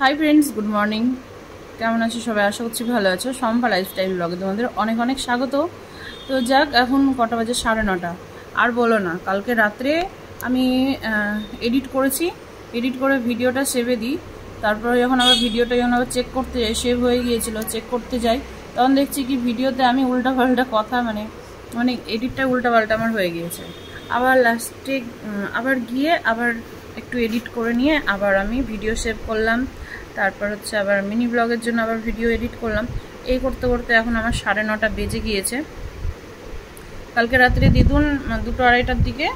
Hi friends, good morning. কেমন আছো সবাই? আশা করছি ভালো আছো। শম্পা লাইফস্টাইল ব্লগে তোমাদের অনেক অনেক স্বাগত। তো যাক, এখন কটা বাজে? 9:30। আর বলো না, কালকে রাত্রে আমি এডিট করেছি। এডিট করে ভিডিওটা সেভে দিই। তারপরে যখন আবার ভিডিওটা চেক করতে যাই, সেভ হয়ে গিয়েছিল, চেক করতে যাই, তখন দেখছি কি ভিডিওতে আমি উল্টাপাল্টা কথা মানে এডিটটা উল্টাপাল্টা আমার হয়ে গিয়েছে। আবার লাস্টে আবার গিয়ে আবার একটু এডিট করে নিয়ে আবার আমি ভিডিও সেভ করলাম। তারপর হচ্ছে আবার মিনি ব্লগের জন্য আবার ভিডিও এডিট করলাম। এই করতে করতে এখন আমার 9:30 বেজে গিয়েছে। কালকে রাত্রে দিদুন 2-2:30টার দিকে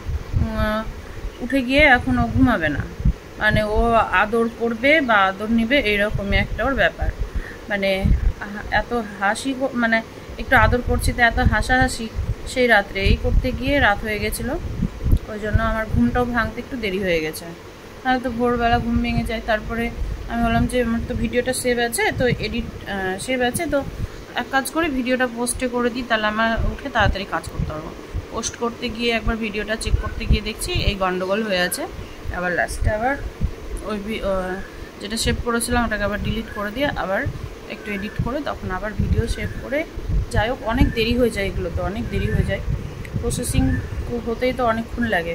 উঠে গিয়ে এখন ও ঘুমাবে না। মানে ও আদর করবে বা আদর নিবে, এইরকমই একটা ওর ব্যাপার। মানে এত হাসি, মানে একটু আদর করছি তো এত হাসাহাসি, সেই রাত্রে এই করতে গিয়ে রাত হয়ে গেছিলো। ওই জন্য আমার ঘুমটাও ভাঙতে একটু দেরি হয়ে গেছে। তাহলে তো ভোরবেলা ঘুম ভেঙে যায়। তারপরে আমি বললাম যে আমার তো ভিডিওটা সেভ আছে, তো এডিট সেভ আছে, তো এক কাজ করে ভিডিওটা পোস্টে করে দিই, তাহলে আমার উঠে তাড়াতাড়ি কাজ করতে পারবো। পোস্ট করতে গিয়ে একবার ভিডিওটা চেক করতে গিয়ে দেখছি এই গন্ডগোল হয়ে আছে। আবার লাস্টে আবার ওই যেটা সেভ করেছিলাম ওটাকে আবার ডিলিট করে দিয়ে আবার একটু এডিট করে তখন আবার ভিডিও সেভ করে, যাই হোক অনেক দেরি হয়ে যায়, এগুলো তো অনেক দেরি হয়ে যায়। প্রসেসিং হতেই তো অনেকক্ষণ লাগে,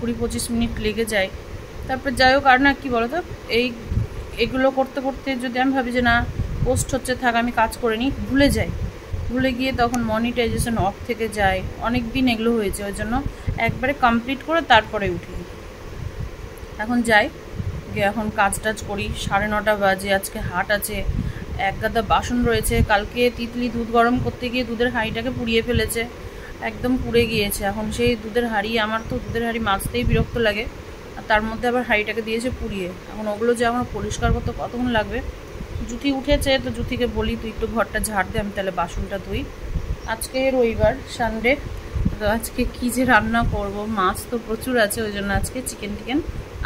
20-25 মিনিট লেগে যায়। তারপর যাই হোক, আর না কি বলো তো, এগুলো করতে করতে যদি আমি ভাবি যে না পোস্ট হচ্ছে, থাক আমি কাজ করে নিই, ভুলে গিয়ে তখন মনিটাইজেশন অফ থেকে যায়। অনেক দিন এগুলো হয়েছে, ওই জন্য একবারে কমপ্লিট করে তারপরে উঠি। এখন যাই গিয়ে এখন কাজ টাজ করি। 9:30 বাজে, আজকে হাট আছে, এক গাদা বাসন রয়েছে। কালকে তিতলি দুধ গরম করতে গিয়ে দুধের হাঁড়িটাকে পুড়িয়ে ফেলেছে, একদম পুড়ে গিয়েছে। এখন সেই দুধের হাঁড়ি, আমার তো দুধের হাঁড়ি মাজতেই বিরক্ত লাগে, আর তার মধ্যে আবার হাঁড়িটাকে দিয়েছে পুড়িয়ে। এখন ওগুলো যে আমার পরিষ্কার করতে কতক্ষণ লাগবে। জুথি উঠেছে, তো জুথিকে বলি তুই একটু ঘরটা ঝাড় দে, আমি তাহলে বাসনটা ধুই। আজকে রবিবার, সানডে, তো আজকে কী যে রান্না করব, মাছ তো প্রচুর আছে, ওই জন্য আজকে চিকেন টিকেন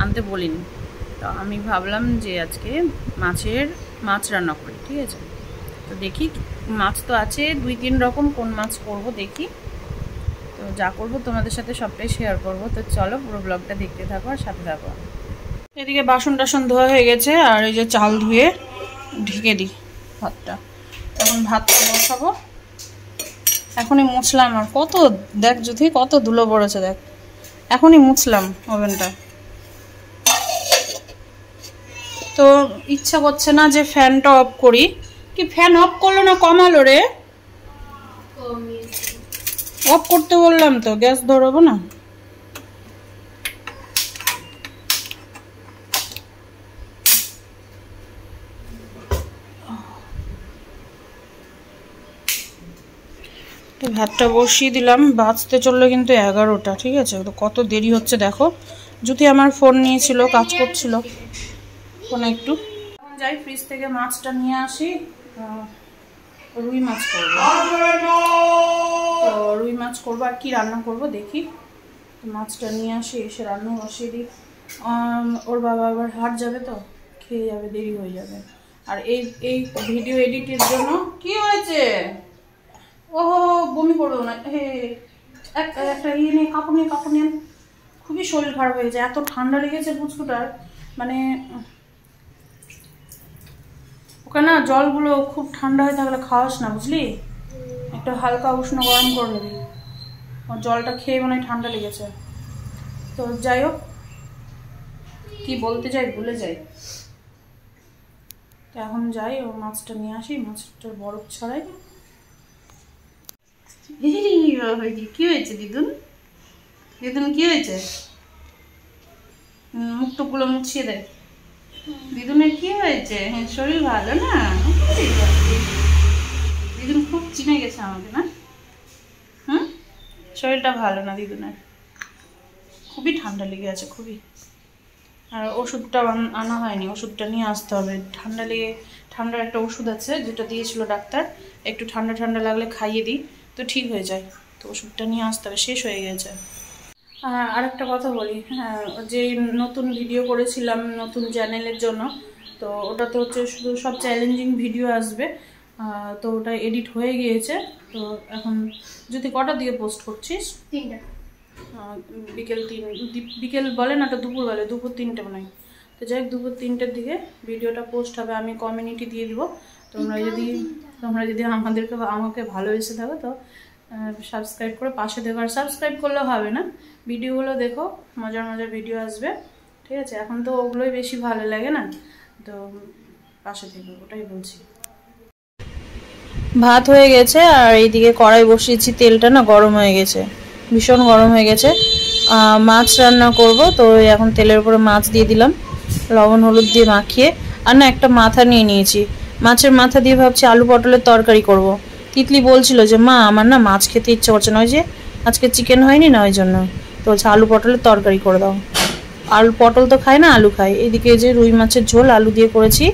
আনতে বলিনি। তো আমি ভাবলাম যে আজকে মাছ রান্না করি, ঠিক আছে? তো দেখি, মাছ তো আছে 2-3 রকম, কোন মাছ করব দেখি। তো যা করব তোমাদের সাথে সবটাই শেয়ার করব। তো চলো পুরো ব্লগটা দেখতে থাকো আর সাথে থাকো। এদিকে বাসন টাসন ধোয়া হয়ে গেছে, আর এই যে চাল ধুয়ে ঢেকে দিই ভাতটা। এখন ভাতটা বসাবো। এখনই মুছলাম, আর কত দেখ যদি কত ধুলো পড়েছে দেখ, এখনই মুছলাম ওভেনটা। তো ইচ্ছা করছে না যে ফ্যানটা অফ করি। কি ফ্যান অফ করলো না, কমালো রে? অফ করতে বললাম তো, গ্যাস ধরবো না। তো ভাতটা বসিয়ে দিলাম, বাজতে চললো কিন্তু 11টা, ঠিক আছে? তো কত দেরি হচ্ছে দেখো। যদি আমার ফোন নিয়েছিল, কাজ করছিল ফোনে একটু। এখন যাই ফ্রিজ থেকে মাছটা নিয়ে আসি, রুই মাছ করবো। তো রুই মাছ করবো, আর কি রান্না করব দেখি। মাছটা নিয়ে আসি, এসে রান্না বসিয়ে দিই। ওর বাবা আবার হাট যাবে, তো খেয়ে যাবে, দেরি হয়ে যাবে। আর এই ভিডিও এডিটের জন্য কি হয়েছে? ও বমি করবে না, হে একটা ইয়ে নিয়ে কাপড় নিয়ে খুবই শরীর খারাপ হয়েছে, এত ঠান্ডা লেগেছে পুচকুটার। মানে ওকে না, জলগুলো খুব ঠান্ডা হয়ে থাকলে খাওয়াস না, বুঝলি? একটু হালকা উষ্ণ গরম করে নিবি। ওর জলটা খেয়ে মনে হয় ঠান্ডা লেগেছে। তো যাই হোক, কি বলতে যাই ভুলে যাই। তো এখন যাই, ও মাছটা নিয়ে আসি, মাছটার বরফ ছড়াই। কি হয়েছে দিদুন? কি হয়েছে? মুখটুকগুলো মুছিয়ে দেয়। দিদুনের কি হয়েছে? হ্যাঁ, শরীর ভালো না? দিদুন খুব চিনে গেছে আমাকে, না? শরীরটা ভালো না দিদুনের, খুবই ঠান্ডা লেগে আছে, খুবই। আর ওষুধটা আনা হয়নি, ওষুধটা নিয়ে আসতে হবে। ঠান্ডার একটা ওষুধ আছে যেটা দিয়েছিল ডাক্তার, একটু ঠান্ডা ঠান্ডা লাগলে খাইয়ে দিই, তো ঠিক হয়ে যায়। তো ওষুধটা নিয়ে আসতে হবে, শেষ হয়ে গেছে। আর একটা কথা বলি, হ্যাঁ, যে নতুন ভিডিও করেছিলাম নতুন চ্যানেলের জন্য, তো ওটাতে হচ্ছে শুধু সব চ্যালেঞ্জিং ভিডিও আসবে। তো ওটা এডিট হয়ে গিয়েছে। তো এখন যদি কটা দিয়ে পোস্ট করছিস? 3টা। বিকেল বলে না, তো দুপুর বলে, দুপুর 3টে মনে হয়। তো যাই হোক 2-3টের দিকে ভিডিওটা পোস্ট হবে, আমি কমিউনিটি দিয়ে দিব। তোমরা যদি আমাকে ভালোবেসে থাকো তো সাবস্ক্রাইব করে পাশে দেখো। আর সাবস্ক্রাইব করলেও হবে না, ভিডিওগুলো দেখো, মজার মজার ভিডিও আসবে, ঠিক আছে? এখন তো ওগুলোই বেশি ভালো লাগে না, তো পাশে থেকো, ওটাই বলছি। ভাত হয়ে গেছে আর এইদিকে কড়াই বসিয়েছি, তেলটা না গরম হয়ে গেছে, ভীষণ গরম হয়ে গেছে। মাছ রান্না করব, তো এখন তেলের উপরে মাছ দিয়ে দিলাম, লবণ হলুদ দিয়ে মাখিয়ে। আর না একটা মাথা নিয়ে নিয়েছি, মাছের মাথা দিয়ে ভাবছি আলু পটলের তরকারি করব। তিতলি বলছিল যে মা আমার না মাছ খেতে ইচ্ছে করছে না, ওই যে আজকে চিকেন হয়নি না, ওই জন্য তো বলছে আলু পটলের তরকারি করে দাও। আলু পটল তো খায় না, আলু খায়। এদিকে যে রুই মাছের ঝোল আলু দিয়ে করেছি।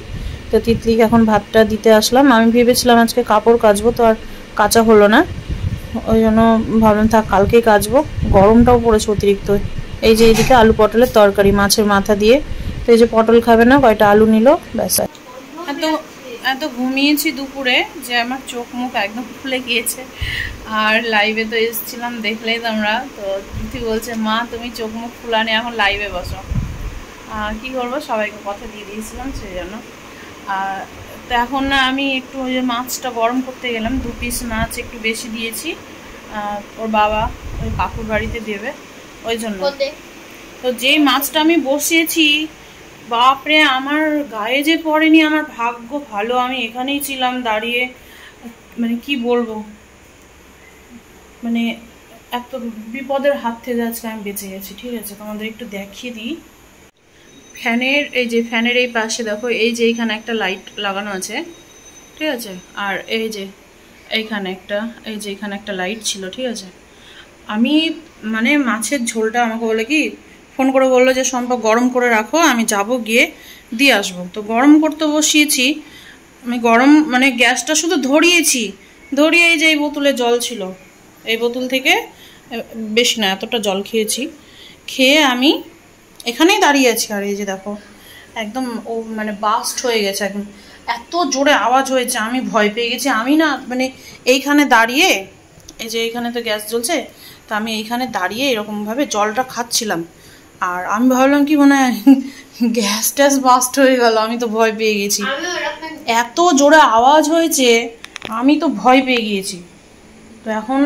তো তিতলিকে এখন ভাতটা দিতে আসলাম। আমি ভেবেছিলাম আজকে কাপড় কাচবো, তো আর কাচা হলো না, ওই জন্য ভাবলাম থাক কালকেই কাচবো, গরমটাও পড়েছে অতিরিক্ত। এই যে এইদিকে আলু পটলের তরকারি মাছের মাথা দিয়ে। তো এই যে পটল খাবে না, কয়টা আলু নিল, ব্যাস। এত ঘুমিয়েছি দুপুরে যে আমার চোখ মুখ একদম ফুলে গিয়েছে। আর লাইভে তো এসেছিলাম, দেখলেই তোমরা, তো দিদি বলছে মা তুমি চোখ মুখ ফুলানে এখন লাইভে বসো। কি করবো, সবাইকে কথা দিয়ে দিয়েছিলাম সেই জন্য। তো এখন না আমি একটু ওই যে মাছটা গরম করতে গেলাম, 2 পিস মাছ একটু বেশি দিয়েছি, ওর বাবা ওই কাকুর বাড়িতে দেবে, ওই জন্য। তো যেই মাছটা আমি বসিয়েছি, বাপরে আমার গায়ে যে পড়েনি, আমার ভাগ্য ভালো, আমি এখানেই ছিলাম দাঁড়িয়ে, মানে কি বলবো, মানে এত বিপদের হাত থেকে আজকে আমি বেঁচে গেছি, ঠিক আছে? তোমাদের একটু দেখিয়ে দিই। ফ্যানের এই পাশে দেখো, এই যে এইখানে একটা লাইট লাগানো আছে, ঠিক আছে? আর এই যে এইখানে একটা লাইট ছিল, ঠিক আছে? আমি মানে মাছের ঝোলটা আমাকে বলে কি ফোন করে বললো যে সম্পর্ক গরম করে রাখো, আমি যাব গিয়ে দিয়ে আসবো। তো গরম করতে বসিয়েছি আমি, মানে গ্যাসটা শুধু ধরিয়ে এই যে এই বোতলে জল ছিল, এই বোতল থেকে বেশি না এতটা জল খেয়ে আমি এখানেই দাঁড়িয়ে আছি। আর এই যে দেখো একদম মানে বাস্ট হয়ে গেছে একদম, এত জোরে আওয়াজ হয়েছে, আমি ভয় পেয়ে গেছি। আমি না মানে এইখানে দাঁড়িয়ে, এই যে এইখানে তো গ্যাস জ্বলছে, তো আমি এইখানে দাঁড়িয়ে এরকমভাবে জলটা খাচ্ছিলাম। আর আমি ভাবলাম কি মনে হয় গ্যাস ট্যাস বাস্ট হয়ে গেল, আমি তো ভয় পেয়ে গেছি, এত জোরে আওয়াজ হয়েছে, আমি তো ভয় পেয়ে গিয়েছি। তো এখন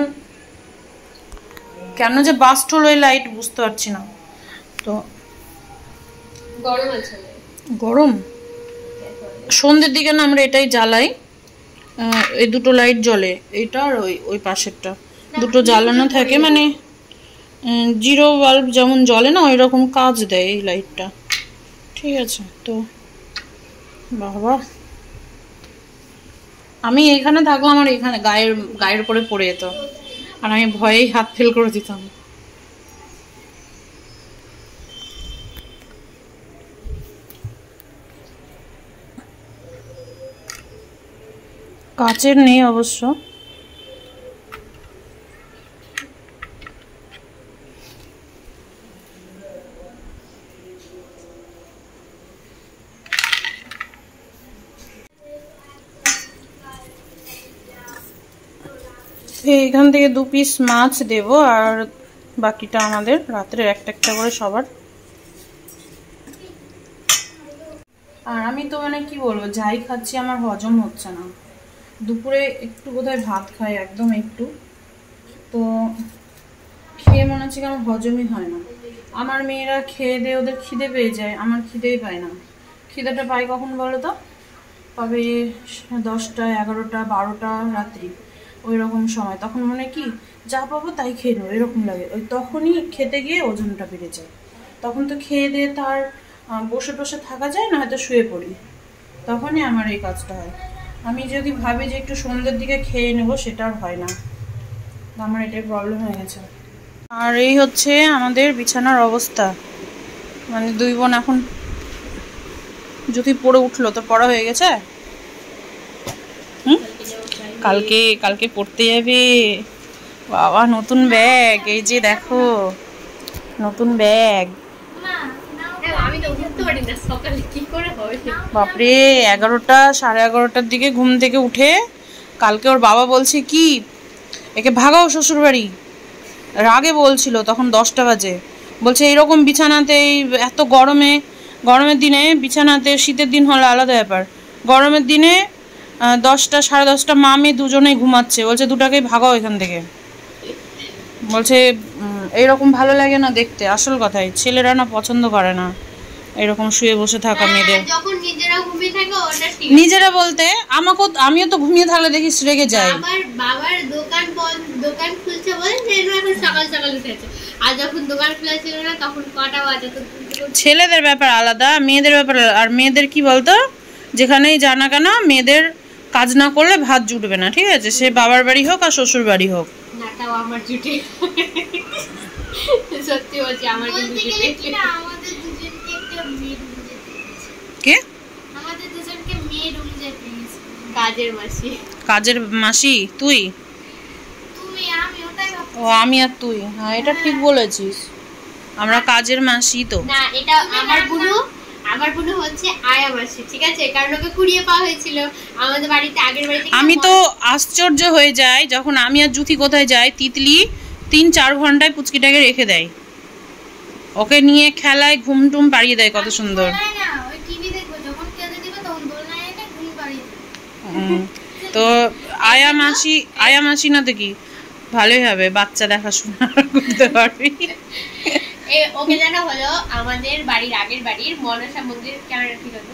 কেন যে বাস্ট হলো এই লাইট বুঝতে পারছি না। তো গরম সন্ধ্যের দিকে না আমরা এটাই জ্বালাই, এই দুটো লাইট জ্বলে, এইটা আর ওই পাশেরটা, দুটো জ্বালানো থাকে, মানে 0 বাল্ব যেমন জ্বলে না ওই রকম কাজ দেয় এই লাইটটা, ঠিক আছে? তো বাবা আমি এখানে থাকলাম, আমার এখানে গায়ের উপরে পড়ে যেত, আর আমি ভয়েই হাত ফেল করে দিতাম। কাচের নেই অবশ্য, এখান থেকে 2 পিস মাছ দেব, আর বাকিটা আমাদের রাত্রে একটা করে সবার। আর আমি তো মানে কি বলবো, যাই খাচ্ছি আমার হজম হচ্ছে না। দুপুরে একটু বোধহয় ভাত খাই, একদম একটু, তো খেয়ে মনে হচ্ছে কি আমার হজমই হয় না। আমার মেয়েরা খেয়ে দিয়ে ওদের খিদে পেয়ে যায়, আমার খিদেই পায় না। খিদেটা পাই কখন বলো তো, তবে 10টা 11টা 12টা রাত্রি ওই রকম সময়, তখন মনে কি যা পাবো তাই খেয়ে নেবো এরকম লাগে। ওই তখনই খেতে গিয়ে ওজনটা বেড়ে যায়, তখন তো খেয়ে দিয়ে তার বসে থাকা যায় না, হয়তো শুয়ে পড়ি, তখনই আমার এই কাজটা হয়। আমি যদি ভাবি যে একটু সন্ধ্যের দিকে খেয়ে নেবো, সেটা আর হয় না, আমার এটাই প্রবলেম হয়ে গেছে। আর এই হচ্ছে আমাদের বিছানার অবস্থা, মানে 2 বোন এখন যদি পড়ে উঠলো, তো পড়া হয়ে গেছে। কালকে পড়তে যাবে বাবা, নতুন ব্যাগ, এই যে দেখো নতুন ব্যাগ। বাপরে 11টা 11:30টার দিকে ঘুম থেকে উঠে কালকে ওর বাবা বলছে কি একে ভাগাও শ্বশুর বাড়ি, রাগে বলছিল, তখন 10টা বাজে, বলছে এইরকম বিছানাতে এত গরমে গরমের দিনে বিছানাতে, শীতের দিন হলে আলাদা ব্যাপার, গরমের দিনে 10টা 10:30 মা মেয়ে দুজনেই ঘুমাচ্ছে, বলছে দুটাকেই ভাগাও এখান থেকে, বলছে এইরকম ভালো লাগে না দেখতে। আসল কথাই ছেলেরা না পছন্দ করে না এরকম শুয়ে বসে থাকা মেয়েদের। নিজেরা বলতে আমাকেও, আমিও তো ঘুমিয়ে থাকলে দেখিস রেগে যাই। বাবার দোকান খুলছে বলে এখন সকাল সকাল উঠেছে, আর যখন দোকান খোলা ছিল না তখন কটা বাজে। তো ছেলেদের ব্যাপার আলাদা, মেয়েদের ব্যাপার আলাদা। আর মেয়েদের কি বলতো, যেখানেই জানা কেন মেয়েদের কাজ না করলে ভাত জুটবে না, ঠিক আছে, সে বাবার বাড়ি হোক আর শ্বশুর বাড়ি হোক। না তাও আমার জুটে, সত্যি বলছি আমার কিন্তু জুটে। আমাদের দুজনকে একটা মেয়ে রুম যেতে কে, আমাদের দুজনকে মেয়ে রুম যেতে কাজের মাসি। কাজের মাসি তুই? তুমি আমি ওটাই ভাবছি। ও আমি আর তুই, হ্যাঁ এটা ঠিক বলেছিস, আমরা কাজের মাসি তো না। এটা আমার বোন হচ্ছে আয়া মাসি, ঠিক আছে, কারণ ওকে কুড়িয়ে পাওয়া হয়েছিল আমাদের বাড়িতে, আগের বাড়িতে। আমি তো আশ্চর্য হয়ে যাই যখন আমি আর জুথি কোথায় যাই, তিতলি 3-4 ঘন্টায় পুচকিটাকে রেখে দেয়, ওকে নিয়ে খেলায় ঘুম টুম পাড়িয়ে দেয়, কত সুন্দর। তো আয়া মাসি না তো কি ভালোই হবে, বাচ্চা দেখাশোনা করতে পারবি। ওকে জানা হলো আমাদের বাড়ির আগের বাড়ির মনসা মন্দির, ক্যামেরা ঠিক আছে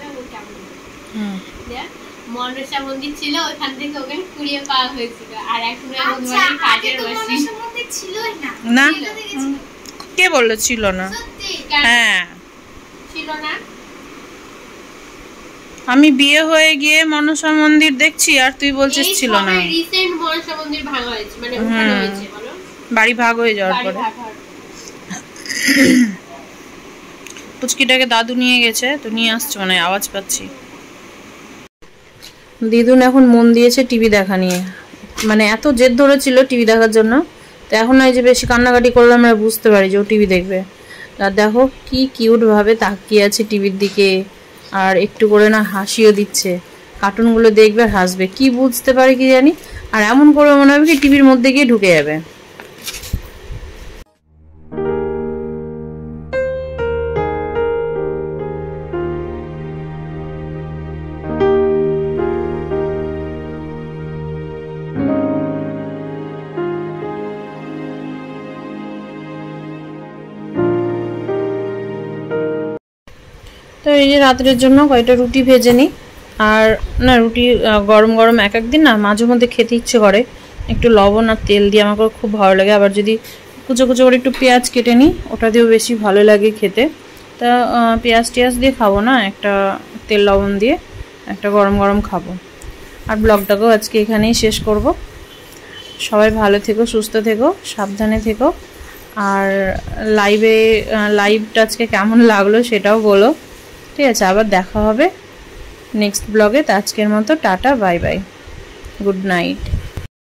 মনসা মন্দির ছিল, ওখান থেকে ওকে কুড়িয়ে পাওয়া হয়েছিল। আর এখন আমাদের বাড়ির কাজের মাসি ছিলই না। কে বললো ছিল না? হ্যাঁ ছিল না। আমি বিয়ে হয়ে গিয়ে মনসা মন্দির দেখছি আর তুই বলছিস ছিল না। রিসেন্ট মনসা মন্দির ভাঙা হয়েছে, মানে উঠানো হয়েছে, বলো বাড়ি ভাগ হয়ে যাওয়ার পরে। পুচকিটাকে দাদু নিয়ে গেছে, তো নিয়ে আসছে মানে আওয়াজ পাচ্ছি। দিদুন এখন মন দিয়েছে টিভি দেখা নিয়ে, মানে এত জেদ ধরেছিল টিভি দেখার জন্য, তো এখন এই যে বেশি কান্নাকাটি করলে আমরা বুঝতে পারি যে ও টিভি দেখবে। আর দেখো কি কিউট ভাবে তাকিয়ে আছে টিভির দিকে, আর একটু করে না হাসিও দিচ্ছে। কার্টুনগুলো দেখবে আর হাসবে, কি বুঝতে পারে কি জানি, আর এমন করে মনে হবে কি টিভির মধ্যে গিয়ে ঢুকে যাবে। তো এই যে রাত্রের জন্য কয়েকটা রুটি ভেজে নিই, আর না রুটি গরম গরম এক একদিন না মাঝে মধ্যে খেতে ইচ্ছে করে একটু লবণ আর তেল দিয়ে, আমার খুব ভালো লাগে। আবার যদি কুচো কুচো করে একটু পেঁয়াজ কেটে নিই, ওটা দিয়েও বেশি ভালো লাগে খেতে। তা পেঁয়াজ টিয়াজ দিয়ে খাবো না, একটা তেল লবণ দিয়ে একটা গরম গরম খাবো। আর ব্লগটাকেও আজকে এখানেই শেষ করব। সবাই ভালো থেকো, সুস্থ থেকো, সাবধানে থেকো। আর লাইভটা আজকে কেমন লাগলো সেটাও বলো, ঠিক আছে। আবার দেখা হবে নেক্সট ব্লগে। তো আজকের মতো tata, bye bye, good night.